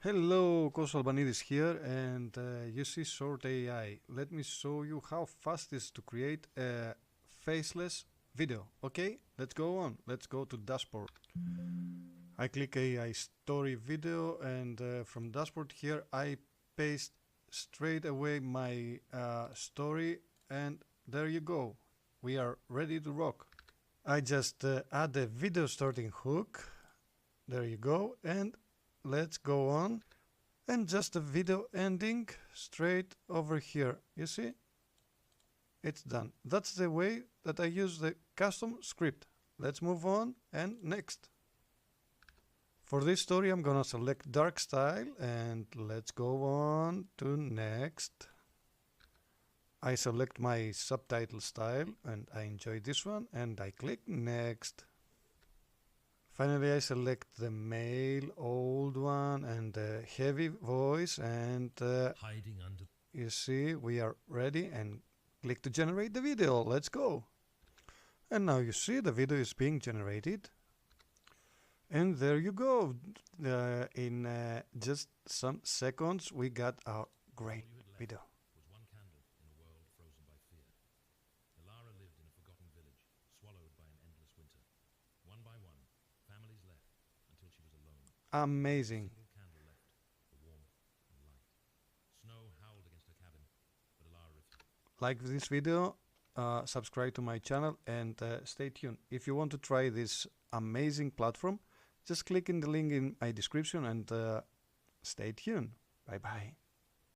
Hello, Kos Albanidis here, and you see ShortAI. Let me show you how fast it is to create a faceless video. Okay, let's go on. Let's go to dashboard. I click AI story video, and from dashboard here I paste straight away my story, and there you go. We are ready to rock. I just add a video starting hook. There you go, and let's go on, and just a video ending straight over here. You see, it's done. That's the way that I use the custom script. Let's move on, and next. For this story I'm gonna select dark style, and let's go on to next. I select my subtitle style, and I enjoy this one, and I click next. Finally, I select the male old one and the heavy voice, and hiding under. You see, we are ready, and click to generate the video. Let's go. And now you see the video is being generated. And there you go. In just some seconds, we got our great video. Was one candle in a world frozen by fear. Elara lived in a forgotten village, swallowed by an endless winter. One by one, families left until she was alone. Amazing. A single candle left, for warmth and light. Snow howled against her cabin, but Elara refused. Like this video, subscribe to my channel, and stay tuned. If you want to try this amazing platform, just click in the link in my description, and stay tuned. Bye bye.